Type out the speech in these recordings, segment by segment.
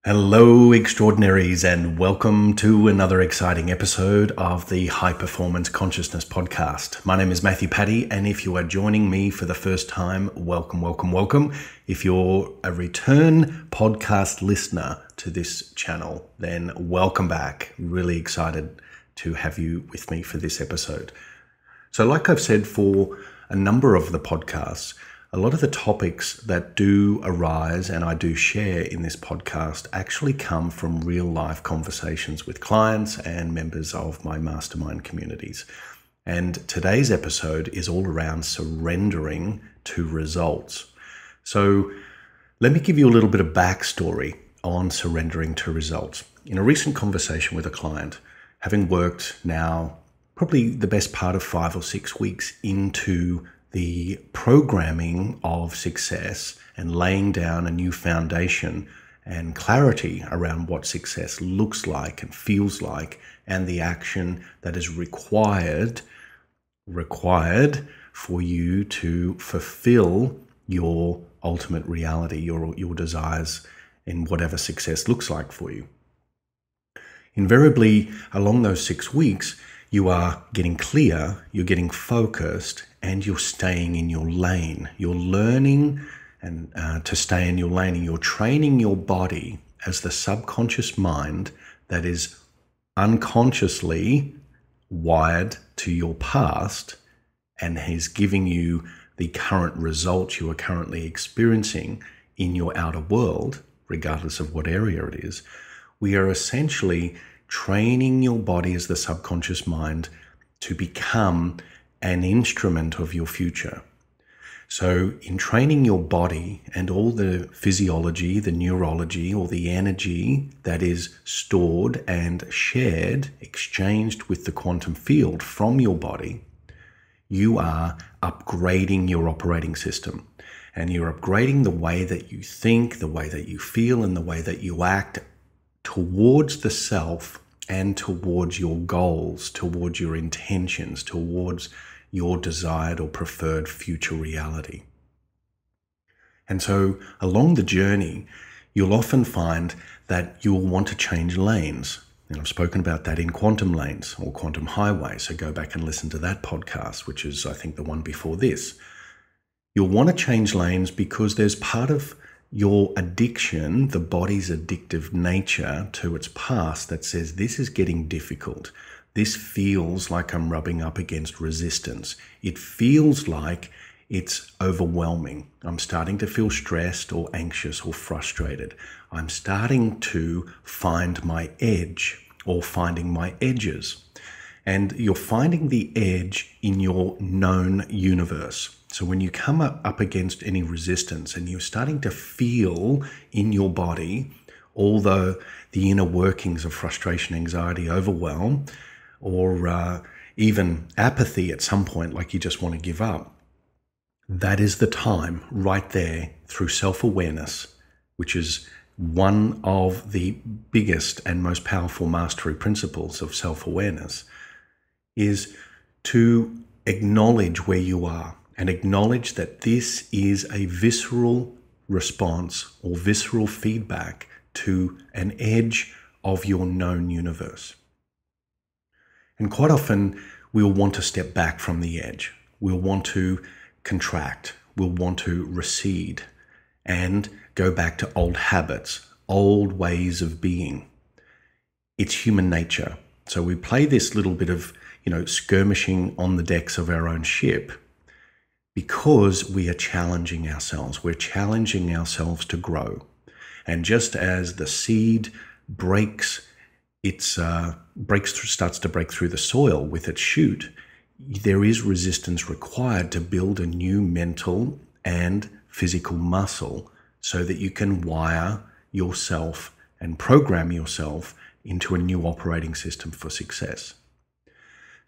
Hello, extraordinaries, and welcome to another exciting episode of the High Performance Consciousness Podcast. My name is Matthew Paddy, and if you are joining me for the first time, welcome, welcome, welcome. If you're a return podcast listener to this channel, then welcome back. Really excited to have you with me for this episode. So like I've said for a number of the podcasts, a lot of the topics that do arise and I do share in this podcast actually come from real life conversations with clients and members of my mastermind communities. And today's episode is all around surrendering to results. So let me give you a little bit of backstory on surrendering to results. In a recent conversation with a client, having worked now probably the best part of 5 or 6 weeks into the programming of success and laying down a new foundation and clarity around what success looks like and feels like, and the action that is required for you to fulfill your ultimate reality, your desires in whatever success looks like for you. Invariably, along those 6 weeks, you are getting clear, you're getting focused, and you're staying in your lane. You're learning and to stay in your lane, and you're training your body as the subconscious mind that is unconsciously wired to your past and is giving you the current results you are currently experiencing in your outer world, regardless of what area it is. We are essentially training your body as the subconscious mind to become an instrument of your future. So in training your body and all the physiology, the neurology, or the energy that is stored and shared, exchanged with the quantum field from your body, you are upgrading your operating system. And you're upgrading the way that you think, the way that you feel, and the way that you act towards the self and towards your goals, towards your intentions, towards your desired or preferred future reality. And so along the journey, you'll often find that you'll want to change lanes. And I've spoken about that in quantum lanes or quantum highway. So go back and listen to that podcast, which is, I think, the one before this. You'll want to change lanes because there's part of your addiction, the body's addictive nature to its past, that says this is getting difficult. This feels like I'm rubbing up against resistance. It feels like it's overwhelming. I'm starting to feel stressed or anxious or frustrated. I'm starting to find my edge or finding my edges. And you're finding the edge in your known universe. So when you come up against any resistance and you're starting to feel in your body all the inner workings of frustration, anxiety, overwhelm, or even apathy at some point, like you just want to give up, that is the time right there through self-awareness, which is one of the biggest and most powerful mastery principles of self-awareness, is to acknowledge where you are and acknowledge that this is a visceral response or visceral feedback to an edge of your known universe. And quite often, we'll want to step back from the edge. We'll want to contract. We'll want to recede and go back to old habits, old ways of being. It's human nature. So we play this little bit of, skirmishing on the decks of our own ship because we are challenging ourselves. We're challenging ourselves to grow. And just as the seed starts to break through the soil with its shoot, there is resistance required to build a new mental and physical muscle so that you can wire yourself and program yourself into a new operating system for success.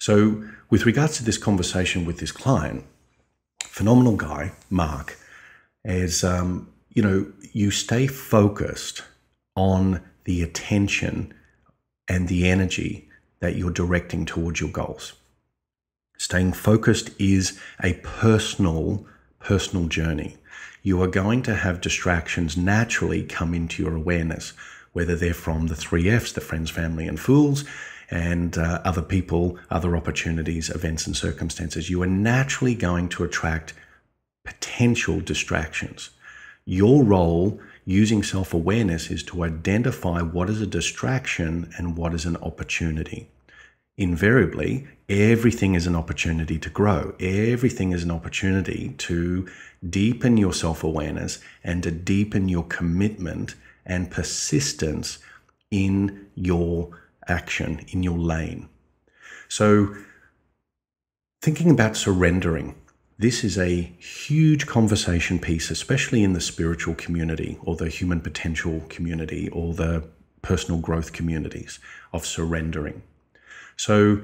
So with regards to this conversation with this client, phenomenal guy, Mark, is, you stay focused on the attention and the energy that you're directing towards your goals. Staying focused is a personal journey. You are going to have distractions naturally come into your awareness, whether they're from the 3Fs, the friends, family, and fools, and other people, other opportunities, events, and circumstances. You are naturally going to attract potential distractions. Your role using self-awareness is to identify what is a distraction and what is an opportunity. Invariably, everything is an opportunity to grow. Everything is an opportunity to deepen your self-awareness and to deepen your commitment and persistence in your action, in your lane. So, thinking about surrendering, this is a huge conversation piece, especially in the spiritual community or the human potential community or the personal growth communities of surrendering. So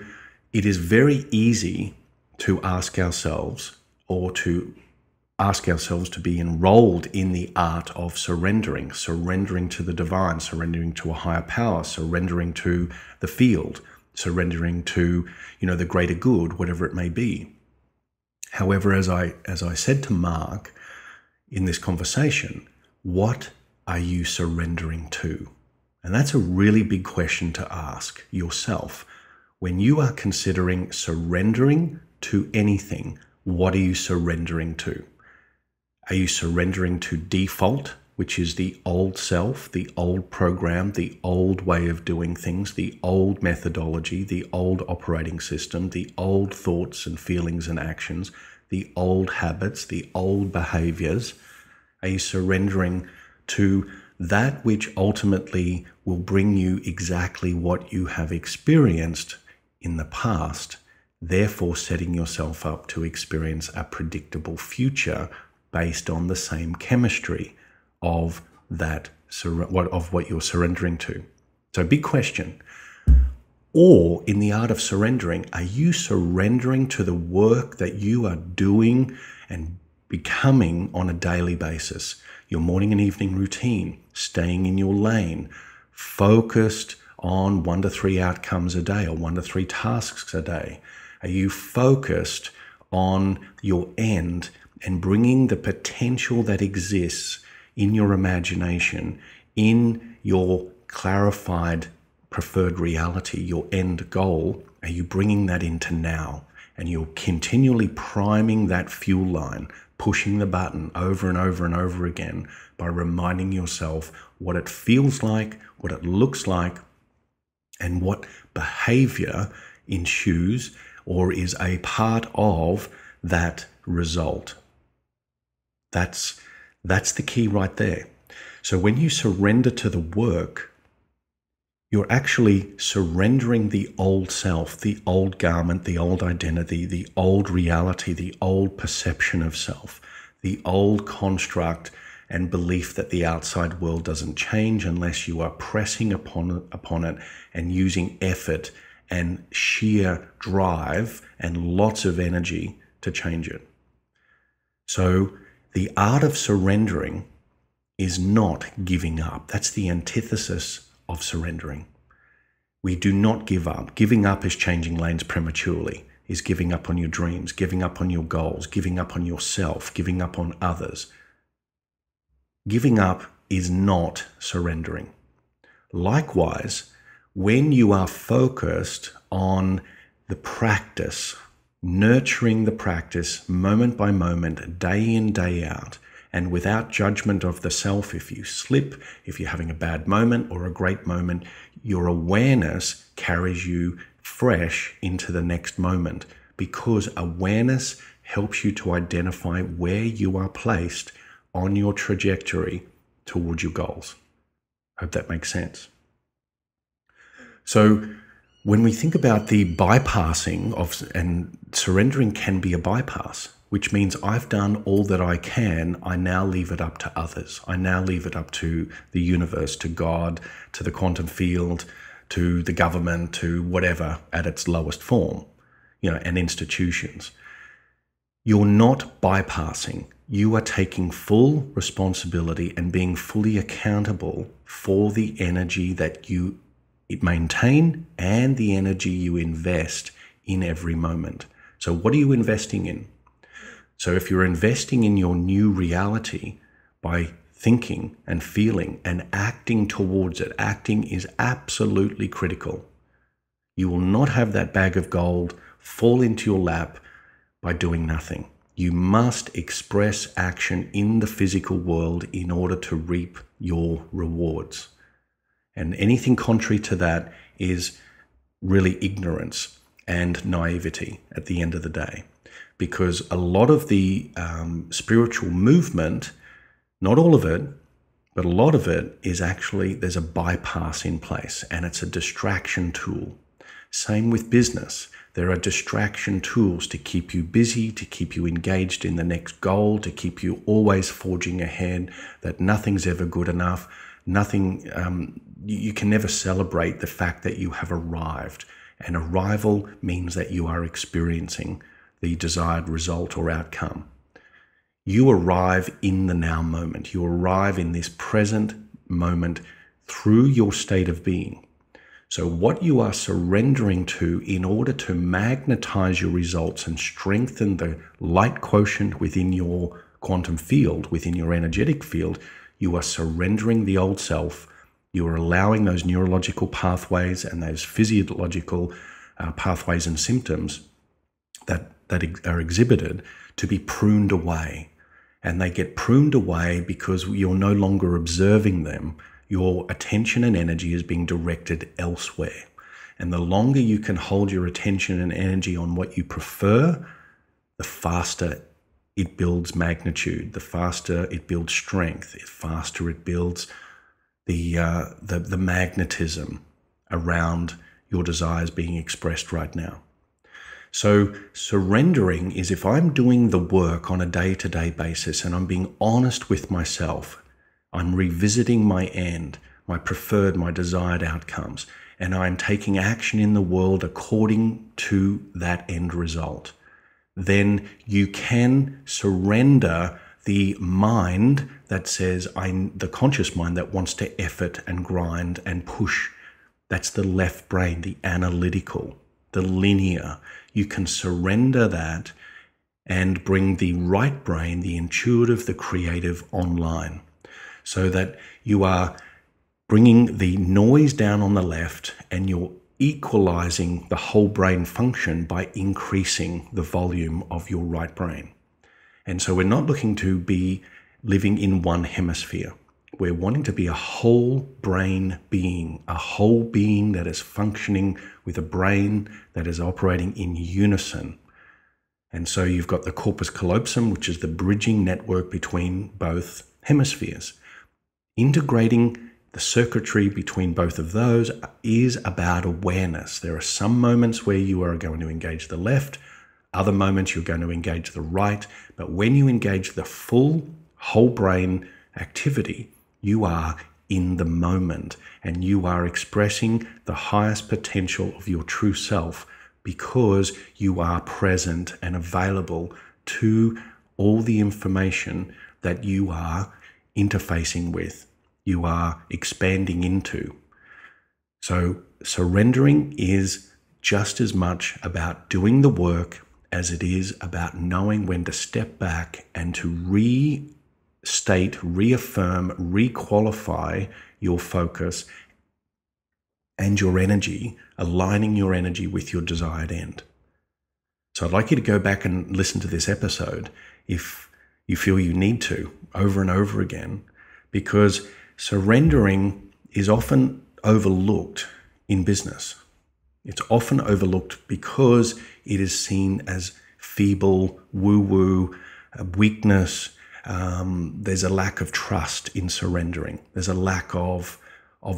it is very easy to ask ourselves to be enrolled in the art of surrendering to the divine, surrendering to a higher power, surrendering to the field, surrendering to, the greater good, whatever it may be. However, as I said to Mark in this conversation, what are you surrendering to? And that's a really big question to ask yourself. When you are considering surrendering to anything, what are you surrendering to? Are you surrendering to default, which is the old self, the old program, the old way of doing things, the old methodology, the old operating system, the old thoughts and feelings and actions, the old habits, the old behaviours? Are you surrendering to that which ultimately will bring you exactly what you have experienced in the past, therefore setting yourself up to experience a predictable future based on the same chemistry of what you're surrendering to? So big question. Or in the art of surrendering, are you surrendering to the work that you are doing and becoming on a daily basis? Your morning and evening routine, staying in your lane, focused on 1 to 3 outcomes a day or 1 to 3 tasks a day? Are you focused on your end and bringing the potential that exists in your imagination, in your clarified preferred reality, your end goal? Are you bringing that into now? And you're continually priming that fuel line, pushing the button over and over and over again by reminding yourself what it feels like, what it looks like, and what behavior ensues or is a part of that result. That's the key right there. So when you surrender to the work, you're actually surrendering the old self, the old garment, the old identity, the old reality, the old perception of self, the old construct and belief that the outside world doesn't change unless you are pressing upon it and using effort and sheer drive and lots of energy to change it. So the art of surrendering is not giving up. That's the antithesis of surrendering. We do not give up. Giving up is changing lanes prematurely, is giving up on your dreams, giving up on your goals, giving up on yourself, giving up on others. Giving up is not surrendering. Likewise, when you are focused on the practice, nurturing the practice moment by moment, day in, day out, and without judgment of the self, if you slip, if you're having a bad moment or a great moment, your awareness carries you fresh into the next moment, because awareness helps you to identify where you are placed on your trajectory towards your goals. Hope that makes sense. So when we think about the bypassing of, and surrendering can be a bypass, which means I've done all that I can. I now leave it up to others. I now leave it up to the universe, to God, to the quantum field, to the government, to whatever at its lowest form, and institutions. You're not bypassing. You are taking full responsibility and being fully accountable for the energy that you maintain and the energy you invest in every moment. So what are you investing in? So if you're investing in your new reality by thinking and feeling and acting towards it. Acting is absolutely critical. You will not have that bag of gold fall into your lap by doing nothing. You must express action in the physical world in order to reap your rewards. And anything contrary to that is really ignorance and naivety at the end of the day. Because a lot of the spiritual movement, not all of it, but a lot of it is actually, there's a bypass in place, and it's a distraction tool. Same with business. There are distraction tools to keep you busy, to keep you engaged in the next goal, to keep you always forging ahead, that nothing's ever good enough. Nothing, you can never celebrate the fact that you have arrived. And arrival means that you are experiencing the desired result or outcome. You arrive in the now moment. You arrive in this present moment through your state of being. So what you are surrendering to in order to magnetize your results and strengthen the light quotient within your quantum field, within your energetic field, you are surrendering the old self. You are allowing those neurological pathways and those physiological pathways and symptoms that are exhibited to be pruned away. And they get pruned away because you're no longer observing them. Your attention and energy is being directed elsewhere. And the longer you can hold your attention and energy on what you prefer, the faster it builds magnitude, the faster it builds strength, the faster it builds the magnetism around your desires being expressed right now. So surrendering is if I'm doing the work on a day-to-day basis and I'm being honest with myself, I'm revisiting my end, my preferred, my desired outcomes, and I'm taking action in the world according to that end result, then you can surrender the mind that says, the conscious mind that wants to effort and grind and push. That's the left brain, the analytical, the linear. You can surrender that and bring the right brain, the intuitive, the creative online, so that you are bringing the noise down on the left and you're equalizing the whole brain function by increasing the volume of your right brain. And so we're not looking to be living in one hemisphere. We're wanting to be a whole brain being, a whole being that is functioning with a brain that is operating in unison. And so you've got the corpus callosum, which is the bridging network between both hemispheres. Integrating the circuitry between both of those is about awareness. There are some moments where you are going to engage the left, other moments you're going to engage the right, but when you engage the full whole brain activity, you are in the moment and you are expressing the highest potential of your true self because you are present and available to all the information that you are interfacing with, you are expanding into. So surrendering is just as much about doing the work as it is about knowing when to step back and to restate, reaffirm, requalify your focus and your energy, aligning your energy with your desired end. So I'd like you to go back and listen to this episode if you feel you need to, over and over again, because surrendering is often overlooked in business. It's often overlooked because it is seen as feeble, woo-woo, weakness. There's a lack of trust in surrendering. There's a lack of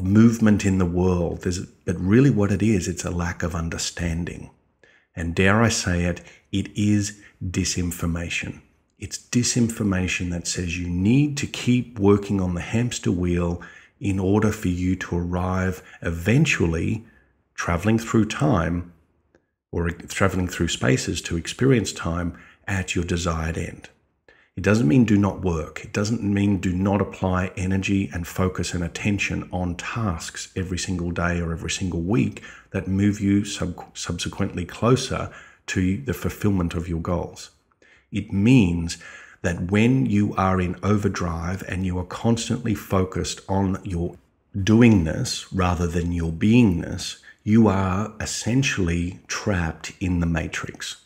movement in the world. But really what it is, it's a lack of understanding. And dare I say it, it is disinformation. It's disinformation that says you need to keep working on the hamster wheel in order for you to arrive eventually traveling through time or traveling through spaces to experience time at your desired end. It doesn't mean do not work. It doesn't mean do not apply energy and focus and attention on tasks every single day or every single week that move you subsequently closer to the fulfillment of your goals. It means that when you are in overdrive and you are constantly focused on your doingness rather than your beingness, you are essentially trapped in the matrix.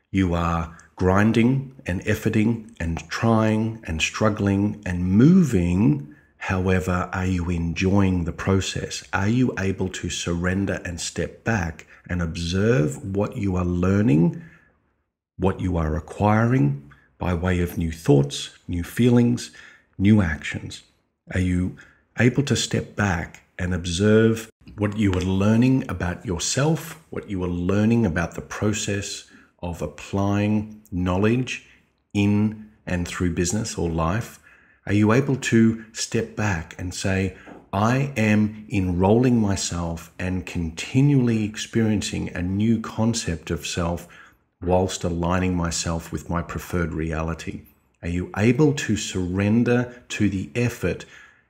You are grinding and efforting and trying and struggling and moving. However, are you enjoying the process? Are you able to surrender and step back and observe what you are learning, what you are acquiring by way of new thoughts, new feelings, new actions? Are you able to step back and observe what you are learning about yourself, what you are learning about the process of applying knowledge in and through business or life? Are you able to step back and say, I am enrolling myself and continually experiencing a new concept of self whilst aligning myself with my preferred reality? Are you able to surrender to the effort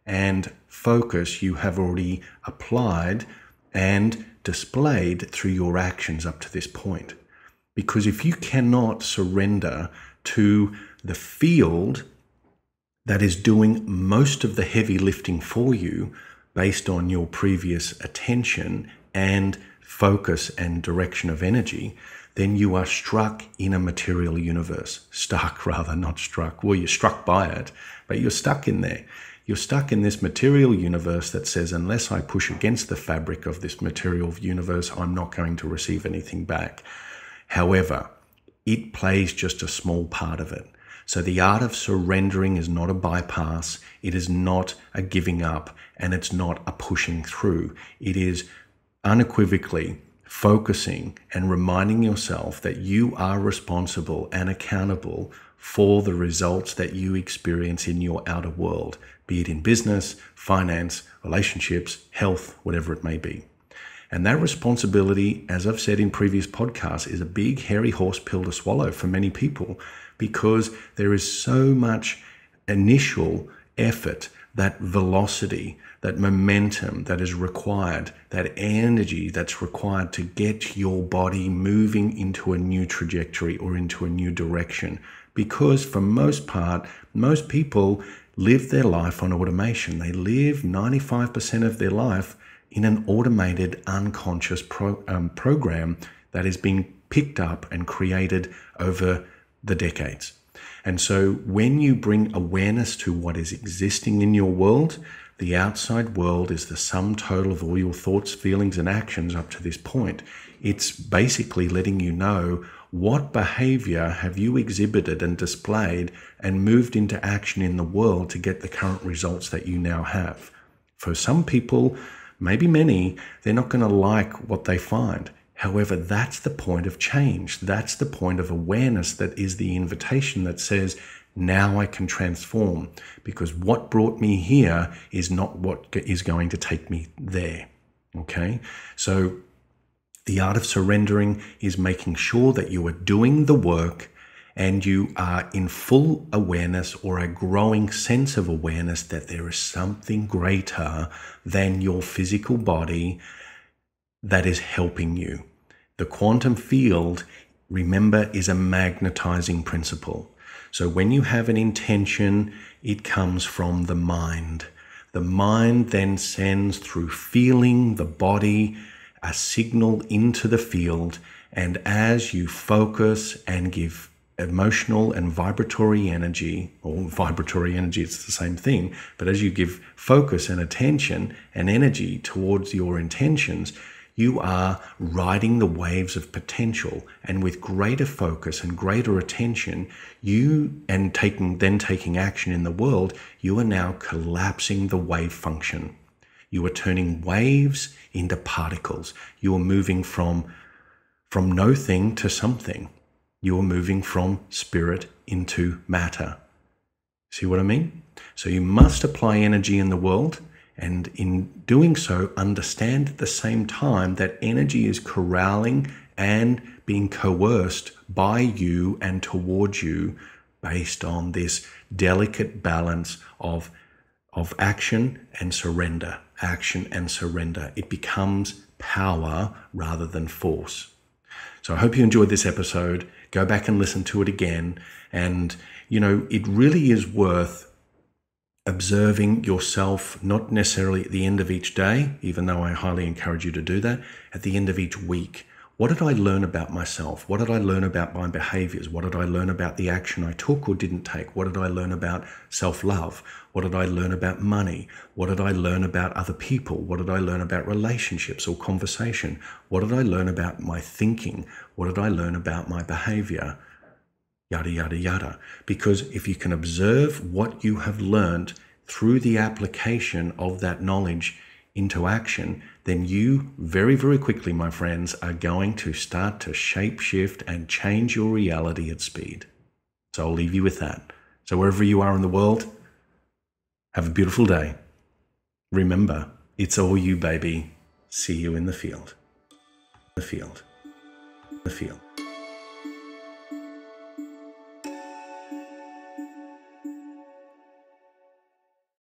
and focus you have already applied and displayed through your actions up to this point? Because if you cannot surrender to the field that is doing most of the heavy lifting for you based on your previous attention and focus and direction of energy, then you are struck in a material universe. Stuck, rather, not struck. Well, you're struck by it, but you're stuck in there. You're stuck in this material universe that says, unless I push against the fabric of this material universe, I'm not going to receive anything back. However, it plays just a small part of it. So the art of surrendering is not a bypass. It is not a giving up, and it's not a pushing through. It is unequivocally focusing and reminding yourself that you are responsible and accountable for the results that you experience in your outer world, be it in business, finance, relationships, health, whatever it may be. And that responsibility, as I've said in previous podcasts, is a big, hairy horse pill to swallow for many people, because there is so much initial effort, that velocity, that momentum that is required, that energy that's required to get your body moving into a new trajectory or into a new direction. Because for most part, most people live their life on automation. They live 95% of their life in an automated, unconscious program that is being picked up and created over the decades. And so when you bring awareness to what is existing in your world, the outside world is the sum total of all your thoughts, feelings, and actions up to this point. It's basically letting you know what behavior have you exhibited and displayed and moved into action in the world to get the current results that you now have. For some people, maybe many, they're not going to like what they find. However, that's the point of change. That's the point of awareness that is the invitation that says, now I can transform, because what brought me here is not what is going to take me there. Okay? So the art of surrendering is making sure that you are doing the work and you are in full awareness or a growing sense of awareness that there is something greater than your physical body that is helping you. The quantum field, remember, is a magnetizing principle. So when you have an intention, it comes from the mind. The mind then sends through feeling the body a signal into the field, and as you focus and give emotional and vibratory energy, or vibratory energy, it's the same thing, but as you give focus and attention and energy towards your intentions, you are riding the waves of potential, and with greater focus and greater attention, taking action in the world, you are now collapsing the wave function. You are turning waves into particles. You are moving from no thing to something. You are moving from spirit into matter. See what I mean? So you must apply energy in the world, and in doing so, understand at the same time that energy is corralling and being coerced by you and towards you based on this delicate balance of action and surrender. Action and surrender. It becomes power rather than force. So I hope you enjoyed this episode. Go back and listen to it again. And, you know, it really is worth observing yourself, not necessarily at the end of each day, even though I highly encourage you to do that, at the end of each week. What did I learn about myself? What did I learn about my behaviors? What did I learn about the action I took or didn't take? What did I learn about self-love? What did I learn about money? What did I learn about other people? What did I learn about relationships or conversation? What did I learn about my thinking? What did I learn about my behavior? Yada, yada, yada. Because if you can observe what you have learned through the application of that knowledge into action, then you very, very quickly, my friends, are going to start to shape shift and change your reality at speed. So I'll leave you with that. So wherever you are in the world, have a beautiful day. Remember, it's all you, baby. See you in the field. The field. The field.